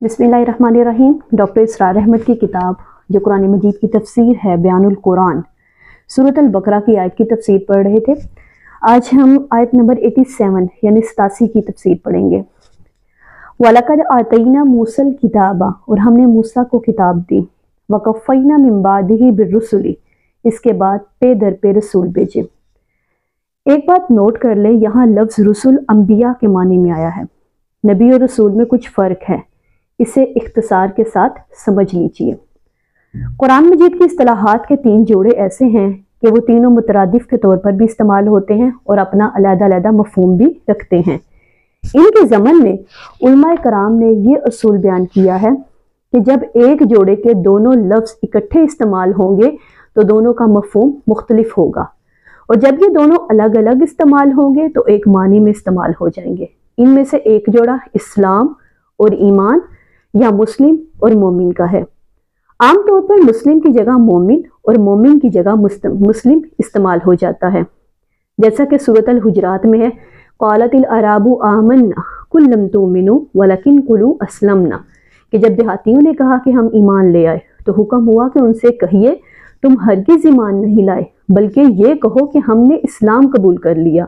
बिस्मिल्लाहिर्रहमानिर्रहीम। डॉक्टर इसरार अहमद की किताब जो कुरान मजीद की तफसीर है बयानुल कुरान, सूरत अल बकरा की आयत की तफसीर पढ़ रहे थे। आज हम आयत नंबर 87 यानी 87 की तफसीर पढ़ेंगे। वलक़द आतैना मूसल किताबा, और हमने मूसा को किताब दी। वक़फ़ैना मिन बादिही बिर्रुसुली, इसके बाद पे दर पे रसूल भेजे। एक बात नोट कर ले, यहाँ लफ्ज़ रसूल अंबिया के मानी में आया है। नबी और रसूल में कुछ फ़र्क है, इसे इख्तिसार के साथ समझ लीजिए। कुरान मजीद की इस्तिलाहात के 3 जोड़े ऐसे हैं कि वो तीनों मुतरादिफ के तौर पर भी इस्तेमाल होते हैं और अपना अलग-अलग मफ़हूम भी रखते हैं। इनके ज़मन में उलमाए कराम ने ये असूल बयान किया है कि जब एक जोड़े के दोनों लफ्ज़ इकट्ठे इस्तेमाल होंगे तो दोनों का मफ़हूम मुख्तलिफ होगा, और जब ये दोनों अलग अलग इस्तेमाल होंगे तो एक मानी में इस्तेमाल हो जाएंगे। इनमें से एक जोड़ा इस्लाम और ईमान या मुस्लिम और मोमिन का है। आम तौर पर मुस्लिम की जगह मोमिन और मोमिन की जगह मुस्लिम इस्तेमाल हो जाता है, जैसा कि सूरत अल हुजरात में है, क़ालतिल अराबु आमन्ना कुल लम तुमिनु वलकिन कुलू अस्लमना, कि जब देहातियों ने कहा कि हम ईमान ले आए तो हुक्म हुआ कि उनसे कहिए तुम हरगिज़ ईमान नहीं लाए, बल्कि ये कहो कि हमने इस्लाम कबूल कर लिया।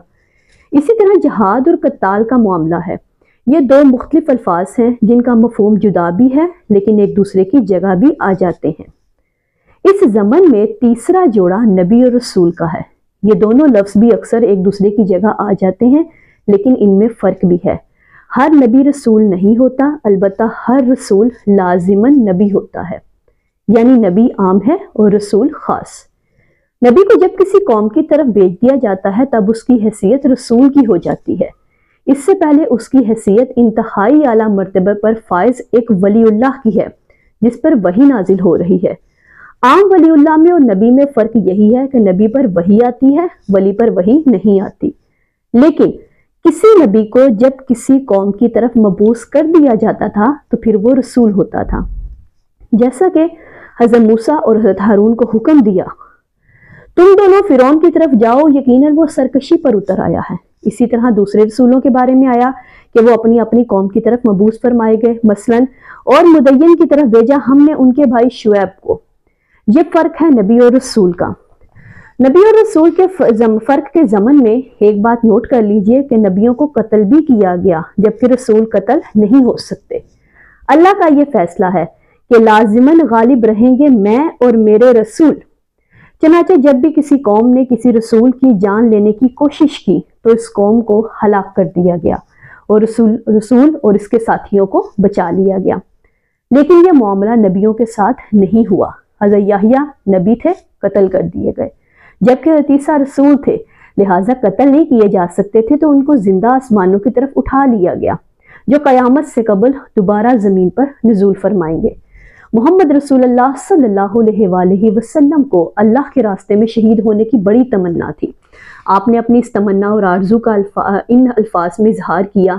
इसी तरह जहाद और कत्ताल का मामला है। ये 2 मुख्तलिफ अल्फाज हैं जिनका मफहूम जुदा भी है लेकिन एक दूसरे की जगह भी आ जाते हैं। इस ज़मन में तीसरा जोड़ा नबी और रसूल का है। ये दोनों लफ्ज़ भी अक्सर एक दूसरे की जगह आ जाते हैं, लेकिन इनमें फ़र्क भी है। हर नबी रसूल नहीं होता, अलबत्ता हर रसूल लाजिमन नबी होता है, यानी नबी आम है और रसूल ख़ास। नबी को जब किसी कौम की तरफ भेज दिया जाता है तब उसकी हैसियत रसूल की हो जाती है। इससे पहले उसकी हैसियत इंतहाई आला मर्तबे पर फायज एक वलीउल्लाह की है, जिस पर वही नाजिल हो रही है। आम वलीउल्लाह में और नबी में फ़र्क यही है कि नबी पर वही आती है, वली पर वही नहीं आती। लेकिन किसी नबी को जब किसी कौम की तरफ मबूस कर दिया जाता था तो फिर वो रसूल होता था। जैसा कि हज़रत मूसा और हज़रत हारून को हुक्म दिया, तुम दोनों फिरौन की तरफ जाओ, यकीनन वो सरकशी पर उतर आया है। इसी तरह दूसरे रसूलों के बारे में आया कि वो अपनी अपनी कौम की तरफ मबूस फरमाए गए। मसलन और मुदय्यन की तरफ भेजा हमने उनके भाई शुएब को। ये फ़र्क है नबी और रसूल का। नबी और रसूल के फ़र्क के ज़मन में एक बात नोट कर लीजिए कि नबियों को कत्ल भी किया गया, जबकि रसूल कत्ल नहीं हो सकते। अल्लाह का ये फैसला है कि लाजिमन गालिब रहेंगे मैं और मेरे रसूल। चनाचे जब भी किसी कौम ने किसी रसूल की जान लेने की कोशिश की तो इस कौम को हलाक कर दिया गया और रसूल और इसके साथियों को बचा लिया गया। लेकिन यह मामला नबियों के साथ नहीं हुआ। हज़रत याहिया नबी थे, कत्ल कर दिए गए, जबकि हज़रत ईसा रसूल थे, लिहाजा कत्ल नहीं किए जा सकते थे, तो उनको जिंदा आसमानों की तरफ उठा लिया गया, जो क़यामत से कबल दोबारा ज़मीन पर नुज़ूल फरमाएंगे। मोहम्मद रसूलुल्लाह सल्लल्लाहु अलैहि वसल्लम को अल्लाह के रास्ते में शहीद होने की बड़ी तमन्ना थी। आपने अपनी इस तमन्ना और आरजू का इन अल्फाज में इजहार किया,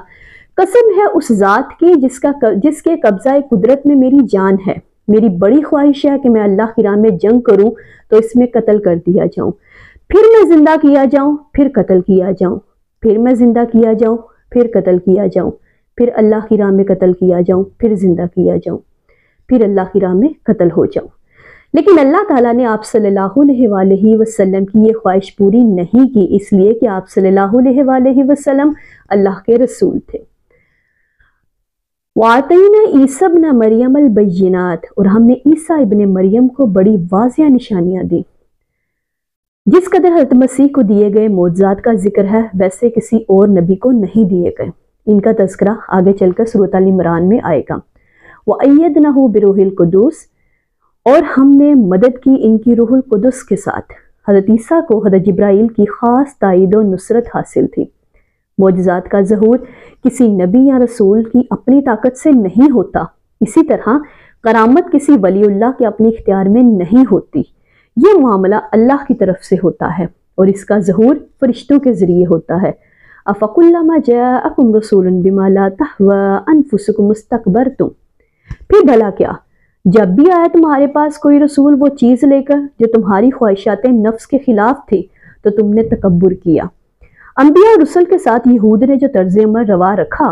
कसम है उस ज़ात की जिसके कब्ज़ा कुदरत में मेरी जान है, मेरी बड़ी ख्वाहिश है कि मैं अल्लाह की राह में जंग करूं तो इसमें कत्ल कर दिया जाऊं, फिर मैं जिंदा किया जाऊं, फिर कत्ल किया जाऊं, फिर मैं जिंदा किया जाऊं, फिर कत्ल किया जाऊं, फिर अल्लाह की राह में कत्ल किया जाऊं, फिर जिंदा किया जाऊं, फिर अल्लाह की राह में कत्ल हो जाऊं। लेकिन अल्लाह ताला ने आप सल्लल्लाहु अलैहि वसल्लम की ये ख्वाहिश पूरी नहीं की, इसलिए कि आप सल्लल्लाहु अलैहि वसल्लम अल्लाह के रसूल थे। वातैना ईसा इब्न मरियम अल बय्यिनात, और हमने ईसा इब्न मरियम को बड़ी वाज़िया निशानियां दी। जिस कदर हज़रत मसीह को दिए गए मौजज़ात का जिक्र है वैसे किसी और नबी को नहीं दिए गए। इनका तज़किरा आगे चलकर सूरत अल इमरान में आएगा। वअय्यदनाहु बिरूहिल कुदूस, और हमने मदद की इनकी रूहुल कुदस के साथ। हज़रत ईसा को हज़रत जिब्राइल की ख़ास ताईद और नुसरत हासिल थी। मौजज़ात का ज़हूर किसी नबी या रसूल की अपनी ताकत से नहीं होता। इसी तरह करामत किसी वलीउल्लाह के अपने इख्तियार में नहीं होती। ये मामला अल्लाह की तरफ से होता है और इसका ज़हूर फरिश्तों के ज़रिए होता है। अफ़कुल्लमा जाअकुम रसूलुन बिमा ला तहवा अनफुसुकुम मुस्तकबरतुम, फिर भला क्या जब भी आया तुम्हारे पास कोई रसूल वो चीज़ लेकर जो तुम्हारी ख्वाहिशात नफ्स के खिलाफ थी तो तुमने तकब्बुर किया। अंबिया और रसूल के साथ यहूद ने जो तर्ज अमल रवा रखा,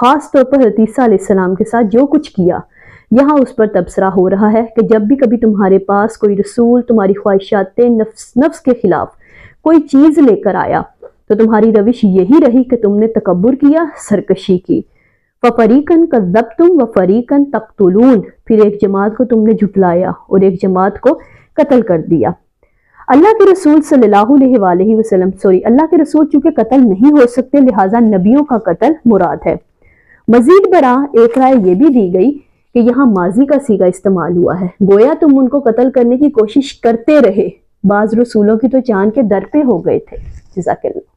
خاص طور پر حضرت عیسیٰ علیہ السلام کے ساتھ جو کچھ کیا، یہاں اس پر تبصرہ ہو رہا ہے کہ جب بھی کبھی تمہارے پاس کوئی رسول تمہاری خواہشات نفس کے خلاف کوئی چیز لے کر آیا تو تمہاری روش یہی رہی کہ تم نے تکبر کیا، سرکشی کی۔ فَفَرِيقًا كَذَّبْتُمْ وَفَرِيقًا تَقْتُلُونَ، پھر ایک جماعت کو تم نے جھٹلایا اور ایک جماعت کو قتل کر دیا۔ اللہ کے رسول صلی اللہ علیہ وآلہ وسلم اللہ کے رسول چونکہ قتل نہیں ہو سکتے، لہٰذا نبیوں کا قتل مراد ہے۔ مزید برآں ایک رائے یہ بھی دی گئی کہ یہاں ماضی کا صیغہ استعمال ہوا ہے، گویا تم ان کو قتل کرنے کی کوشش کرتے رہے، بعض رسولوں کی تو جان کے در پہ ہو گئے تھے۔ جزاک اللہ۔